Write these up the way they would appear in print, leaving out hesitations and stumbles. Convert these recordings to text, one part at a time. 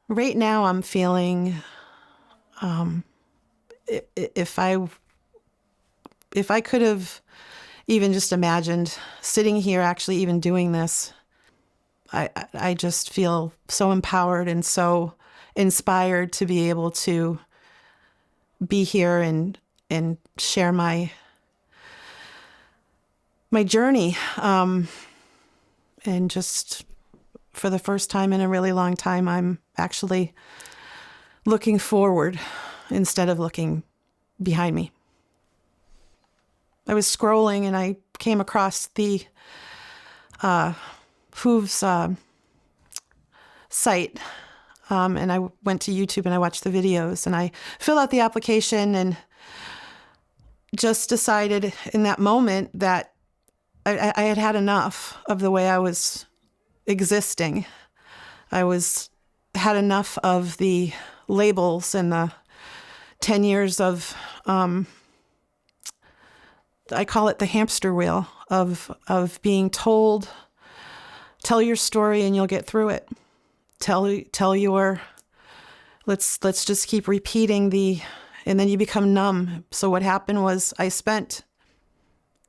Right now, I'm feeling if I could have even just imagined sitting here, actually even doing this, I just feel so empowered and so inspired to be able to be here and share my journey, and just for the first time in a really long time, I'm actually looking forward instead of looking behind me. I was scrolling and I came across the H.O.O.V.E.S site, and I went to YouTube and I watched the videos and I filled out the application and just decided in that moment that I had had enough of the way I was existing. Had enough of the labels and the 10 years of, I call it the hamster wheel of being told, tell your story and you'll get through it. Tell your, let's just keep repeating and then you become numb. So what happened was I spent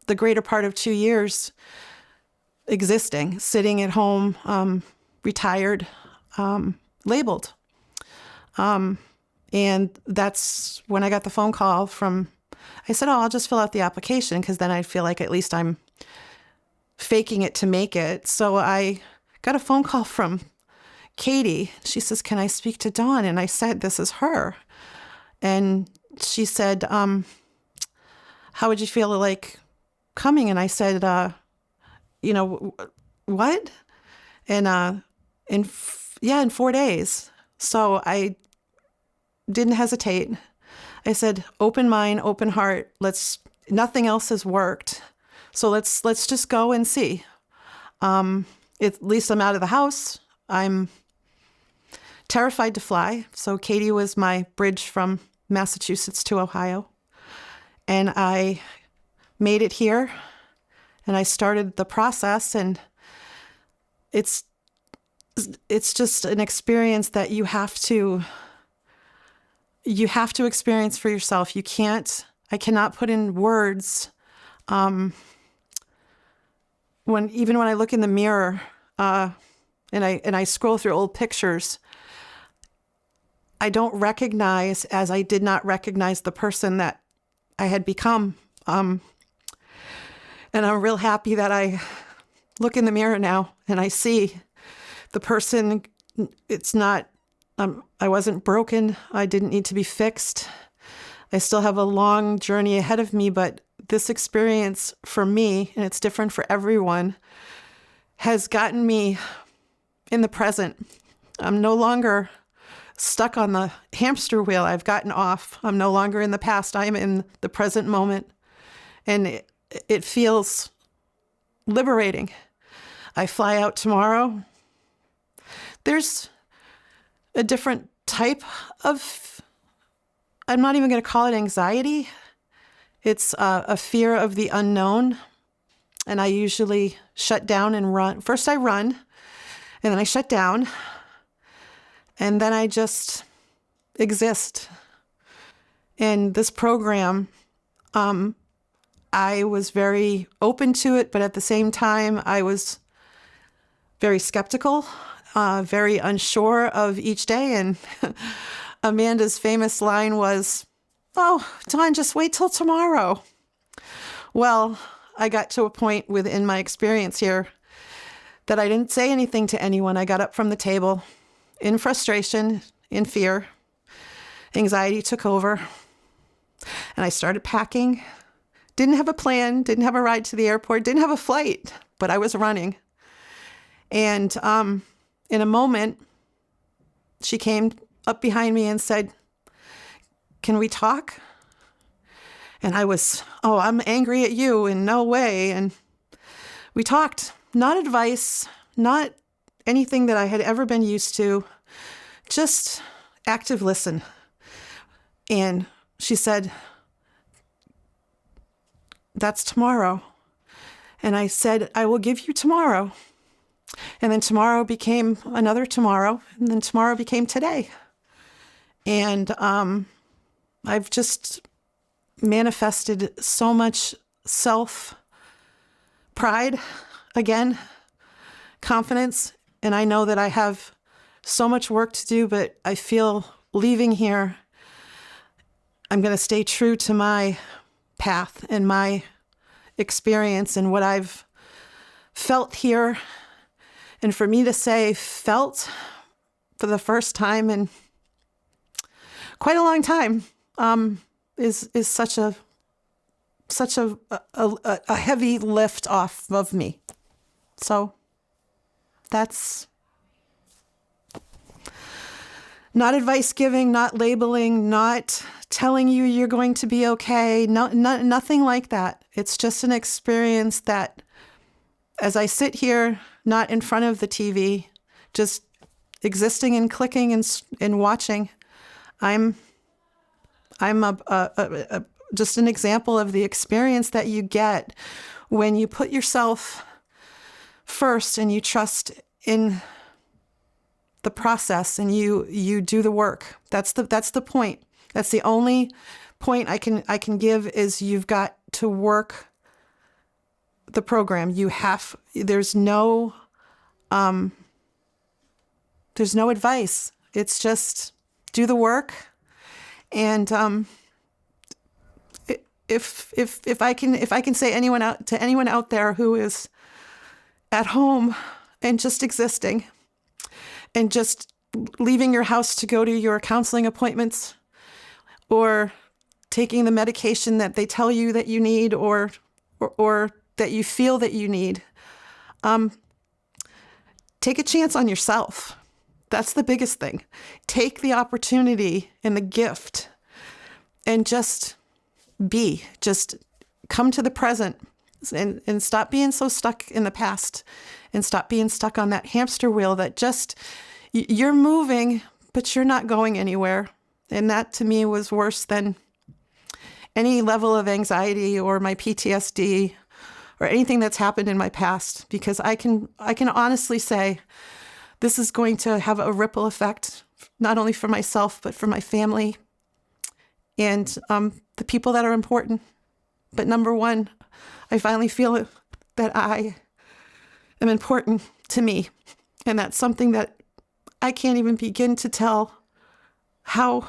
the greater part of 2 years existing, sitting at home, retired, labeled. And that's when I got the phone call I said, oh, I'll just fill out the application because then I feel like at least I'm faking it to make it. So I got a phone call from Katie. She says, can I speak to Dawn? And I said, this is her. And she said, how would you feel like coming? And I said, what? And in 4 days. So I didn't hesitate. I said, open mind, open heart. Nothing else has worked. So let's just go and see. At least I'm out of the house. I'm terrified to fly. So Katie was my bridge from Massachusetts to Ohio. And I made it here and I started the process, and it's just an experience that you have to experience for yourself. I cannot put in words. When I look in the mirror, and I scroll through old pictures, I don't recognize as I did not recognize the person that I had become. And I'm real happy that I look in the mirror now and I see the person. It's not, I wasn't broken. I didn't need to be fixed. I still have a long journey ahead of me, but this experience for me, and it's different for everyone, has gotten me in the present. I'm no longer stuck on the hamster wheel. I've gotten off. I'm no longer in the past. I am in the present moment. And it feels liberating. I fly out tomorrow. There's a different type of, I'm not even going to call it anxiety. It's a fear of the unknown. And I usually shut down and run. First I run, and then I shut down. And then I just exist. And this program, I was very open to it, but at the same time, I was very skeptical, very unsure of each day. And Amanda's famous line was, oh, Dawn, just wait till tomorrow. Well, I got to a point within my experience here that I didn't say anything to anyone. I got up from the table in frustration, in fear. Anxiety took over, and I started packing. Didn't have a plan, didn't have a ride to the airport, didn't have a flight, but I was running. And in a moment, she came up behind me and said, can we talk? And I was, I'm angry at you in no way. And we talked, not advice, not anything that I had ever been used to, just active listen. And she said, that's tomorrow. And I said, I will give you tomorrow. And then tomorrow became another tomorrow, and then tomorrow became today. And I've just manifested so much self-pride, again, confidence. And I know that I have so much work to do, but I feel leaving here, I'm going to stay true to my path and my experience and what I've felt here. And for me to say felt for the first time in quite a long time is such a heavy lift off of me. So that's not advice giving, not labeling, not telling you you're going to be okay. Nothing like that. It's just an experience that, as I sit here, not in front of the TV, just existing and clicking and watching, I'm just an example of the experience that you get when you put yourself first and you trust in the process and you do the work. That's the point. That's the only point I can give is you've got to work the program. There's no advice. It's just do the work. And if I can say anyone out there who is at home and just existing and just leaving your house to go to your counseling appointments or taking the medication that they tell you that you need or that you feel that you need, take a chance on yourself. That's the biggest thing. Take the opportunity and the gift and just come to the present and stop being so stuck in the past and stop being stuck on that hamster wheel that just, you're moving, but you're not going anywhere. And that to me was worse than any level of anxiety or my PTSD or anything that's happened in my past, because I can honestly say this is going to have a ripple effect, not only for myself, but for my family and the people that are important. But number one, I finally feel that I am important to me. And that's something that I can't even begin to tell how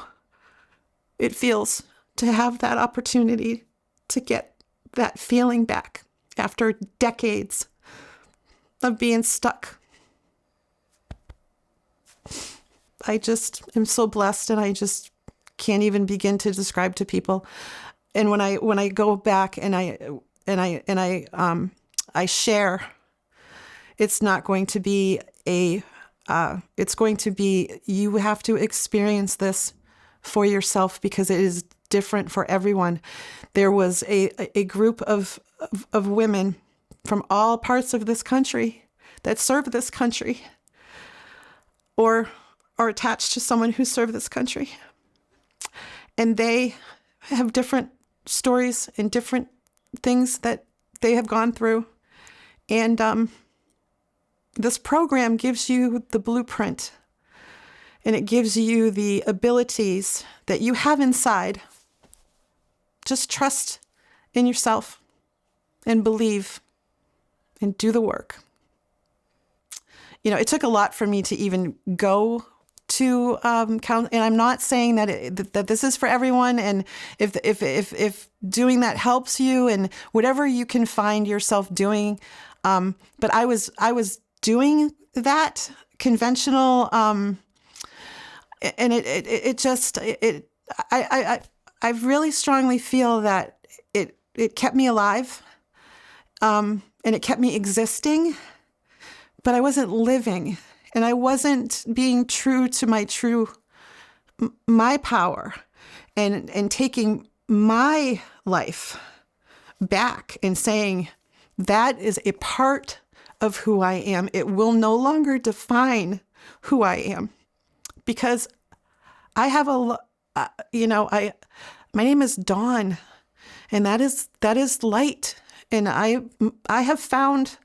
it feels to have that opportunity to get that feeling back after decades of being stuck. I just am so blessed, and I just can't even begin to describe to people. And when I go back and I share, it's not going to be it's going to be, you have to experience this for yourself because it is different for everyone. There was a group of women from all parts of this country that serve this country or are attached to someone who served this country. And they have different stories and different things that they have gone through. And this program gives you the blueprint, and it gives you the abilities that you have inside. Just trust in yourself and believe and do the work. You know, it took a lot for me to even go to count, and I'm not saying that that this is for everyone. And if doing that helps you, and whatever you can find yourself doing, but I was doing that conventional, and I really strongly feel that it kept me alive, and it kept me existing, but I wasn't living. And I wasn't being true to my power and taking my life back and saying, that is a part of who I am. It will no longer define who I am, because I have my name is Dawn, and that is light. And I have found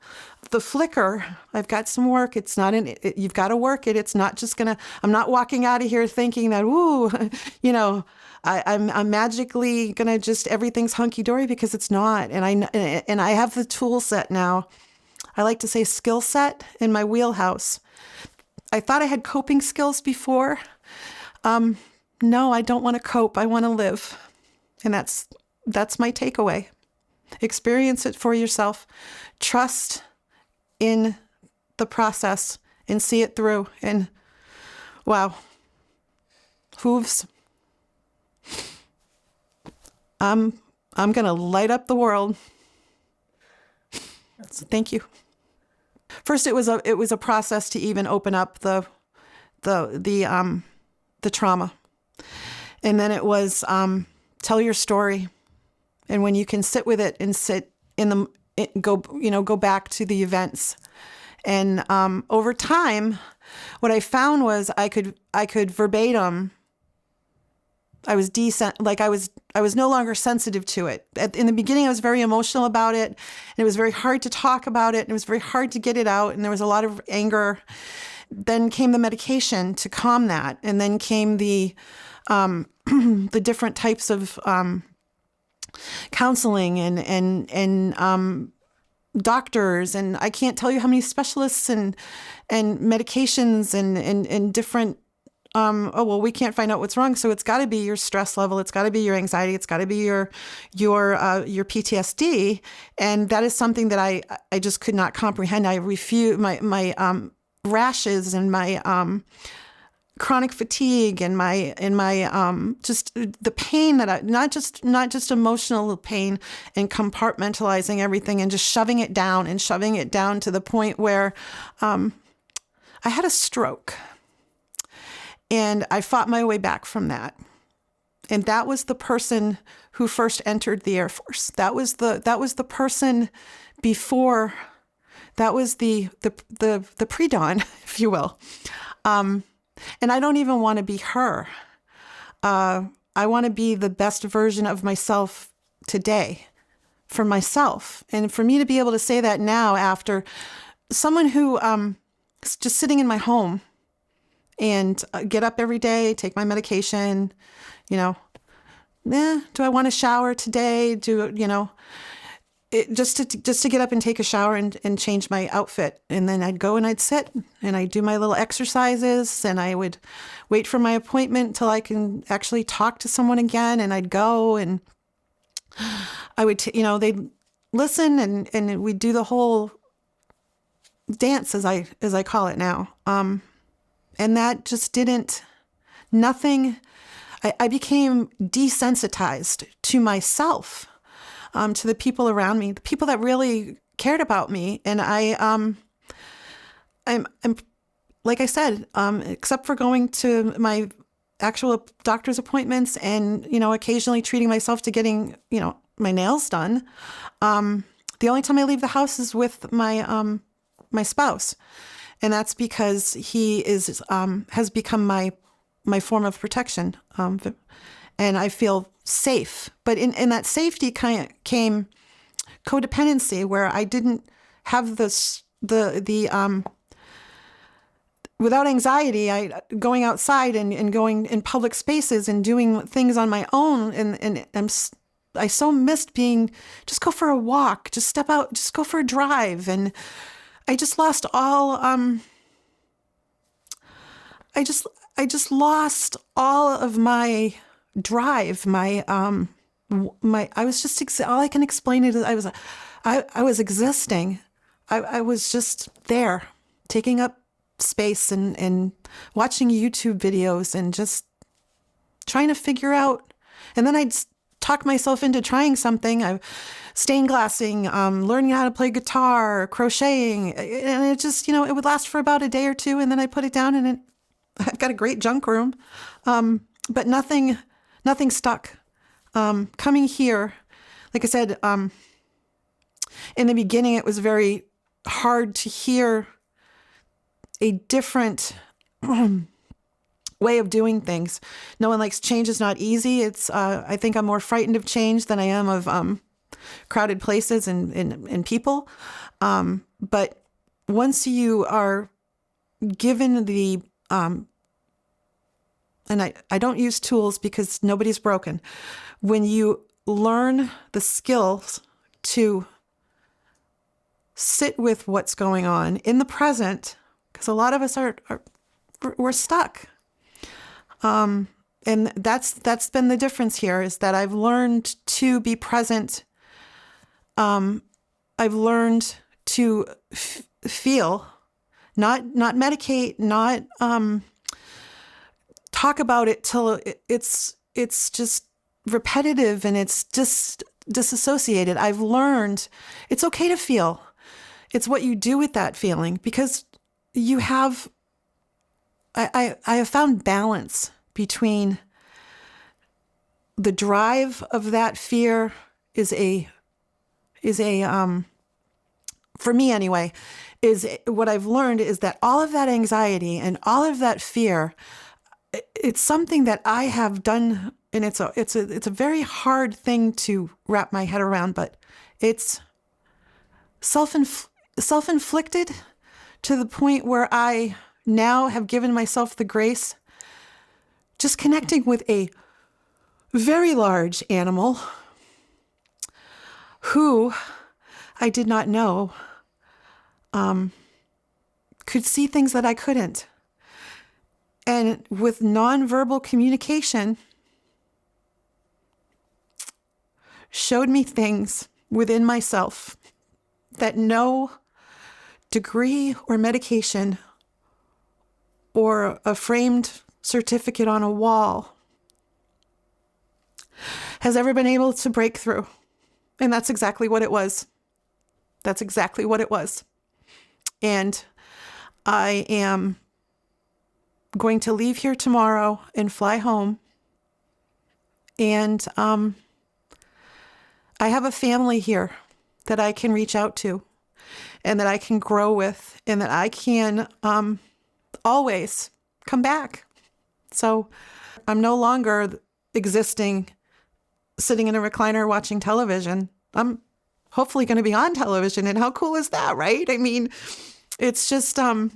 the flicker. I've got some work. It's not you've got to work it. It's not just I'm not walking out of here thinking that, ooh, I'm magically gonna just, everything's hunky dory, because it's not. And I have the tool set now. I like to say skill set in my wheelhouse. I thought I had coping skills before. No, I don't want to cope. I want to live. And that's my takeaway. Experience it for yourself. Trust in the process and see it through. And wow, H.O.O.V.E.S. I'm going to light up the world. So thank you. First, it was a process to even open up the trauma. And then it was tell your story. And when you can sit with it and go back to the events. And over time, what I found was I could verbatim. I was no longer sensitive to it. In the beginning, I was very emotional about it, and it was very hard to talk about it, and it was very hard to get it out, and there was a lot of anger. Then came the medication to calm that, and then came the different types of counseling and doctors, and I can't tell you how many specialists and medications and different. We can't find out what's wrong, so it's got to be your stress level, it's got to be your anxiety, it's got to be your PTSD, and that is something that I just could not comprehend. I refuse my rashes and my chronic fatigue and my just the pain that not just emotional pain and compartmentalizing everything and just shoving it down to the point where I had a stroke. And I fought my way back from that. And that was the person who first entered the Air Force. That was the person before. That was the pre-dawn, if you will. And I don't even want to be her. I want to be the best version of myself today for myself. And for me to be able to say that now, after someone who is just sitting in my home and get up every day, take my medication, do I want to shower today? Just to get up and take a shower and change my outfit. And then I'd go and I'd sit and I'd do my little exercises, and I would wait for my appointment till I can actually talk to someone again. And I'd go and I would, they'd listen and we'd do the whole dance, as I call it now. And that just nothing, I became desensitized to myself, to the people around me, the people that really cared about me. And I'm like I said, except for going to my actual doctor's appointments and, occasionally treating myself to getting, my nails done. The only time I leave the house is with my spouse. And that's because he has become my form of protection. And I feel safe. But in that safety came codependency, where I didn't have without anxiety, going outside and going in public spaces and doing things on my own. And I so missed just go for a walk, just step out, just go for a drive. And I just lost all, I just lost all of my drive, I was just, all I can explain it is I was existing. I was just there, taking up space and watching YouTube videos and just trying to figure out. And then I'd talk myself into trying something. Stained glassing, learning how to play guitar, crocheting. And it just, it would last for about a day or two. And then I put it down, and I've got a great junk room. But nothing stuck. Coming here, like I said, in the beginning, it was very hard to hear a different way of doing things. No one likes change. Is not easy. It's, I think I'm more frightened of change than I am of crowded places and people. But once you are given the, and I don't use tools because nobody's broken. When you learn the skills to sit with what's going on in the present, because a lot of us we're stuck. And that's been the difference here, is that I've learned to be present. I've learned to feel, not medicate, not talk about it till it's just repetitive and it's just disassociated. I've learned it's okay to feel. It's what you do with that feeling, because you have, I have found balance between the drive of that fear is a for me anyway, is what I've learned is that all of that anxiety and all of that fear, it's something that I have done, and it's a very hard thing to wrap my head around, but it's self-inflicted to the point where I now have given myself the grace, just connecting with a very large animal who I did not know could see things that I couldn't. And with nonverbal communication, showed me things within myself that no degree or medication or a framed certificate on a wall has ever been able to break through. And that's exactly what it was. That's exactly what it was. And I am going to leave here tomorrow and fly home. And I have a family here that I can reach out to and that I can grow with and that I can always come back. So I'm no longer existing, sitting in a recliner watching television. I'm hopefully going to be on television. And how cool is that, right? I mean, it's just, I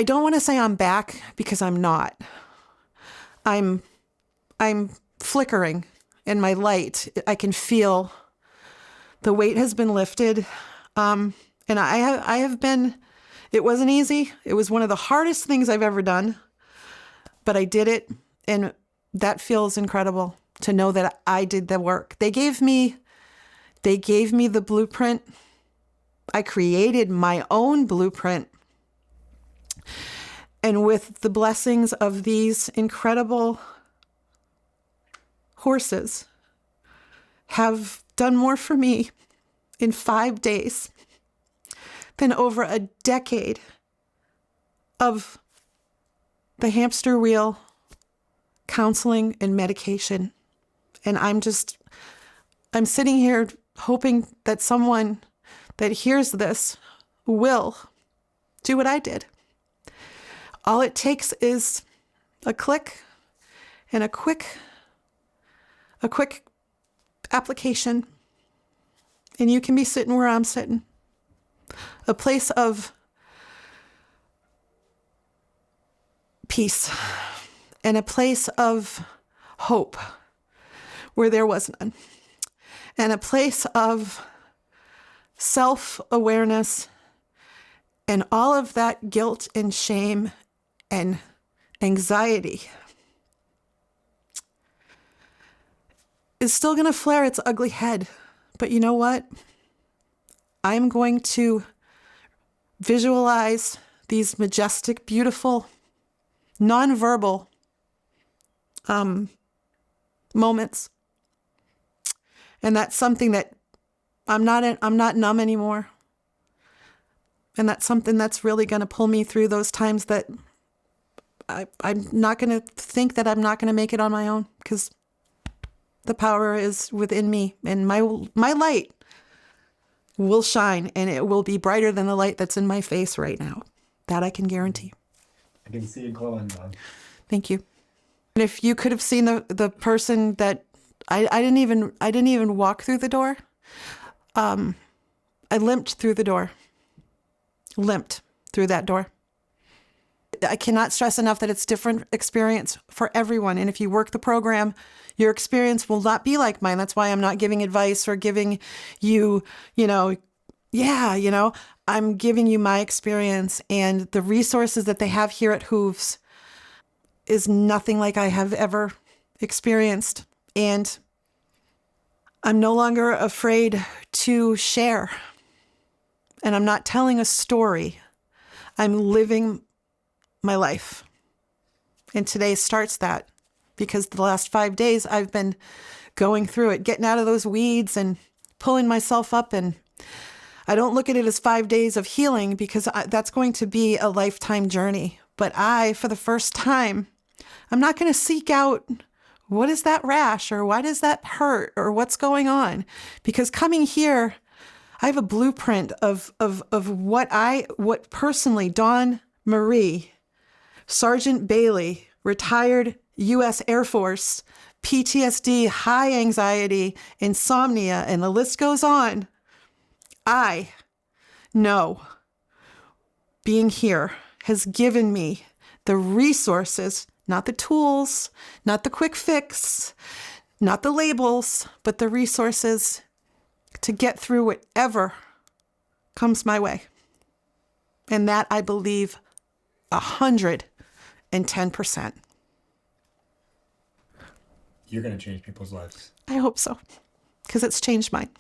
don't want to say I'm back, because I'm not. I'm flickering in my light. I can feel the weight has been lifted. And I have been, it wasn't easy. It was one of the hardest things I've ever done, but I did it. And that feels incredible to know that I did the work. They gave me the blueprint. I created my own blueprint. And with the blessings of these incredible horses, have done more for me in 5 days than over a decade of the hamster wheel, counseling, and medication. And I'm sitting here hoping that someone that hears this will do what I did. All it takes is a click and a quick application, and you can be sitting where I'm sitting. A place of peace and a place of hope where there was none, and a place of self-awareness, and all of that guilt and shame and anxiety is still going to flare its ugly head. But you know what? I'm going to visualize these majestic, beautiful, nonverbal moments. And that's something that I'm not numb anymore. And that's something that's really going to pull me through those times that I'm not going to think that I'm not going to make it on my own, because the power is within me, and my light will shine, and it will be brighter than the light that's in my face right now. That I can guarantee. I can see it glowing, Dawn. Thank you. And if you could have seen the person that I didn't even walk through the door. I limped through the door. Limped through that door. I cannot stress enough that it's different experience for everyone. And if you work the program, your experience will not be like mine. That's why I'm not giving advice or giving you, I'm giving you my experience, and the resources that they have here at H.O.O.V.E.S is nothing like I have ever experienced. And I'm no longer afraid to share. And I'm not telling a story. I'm living my life. And today starts that, because the last 5 days I've been going through it, getting out of those weeds and pulling myself up. And I don't look at it as 5 days of healing, because that's going to be a lifetime journey. But for the first time, I'm not going to seek out, what is that rash, or why does that hurt, or what's going on? Because coming here, I have a blueprint of what personally, Dawn Marie, Sergeant Bailey, retired U.S. Air Force, PTSD, high anxiety, insomnia, and the list goes on. I know being here has given me the resources, not the tools, not the quick fix, not the labels, but the resources to get through whatever comes my way. And that I believe 110%. You're going to change people's lives. I hope so, because it's changed mine.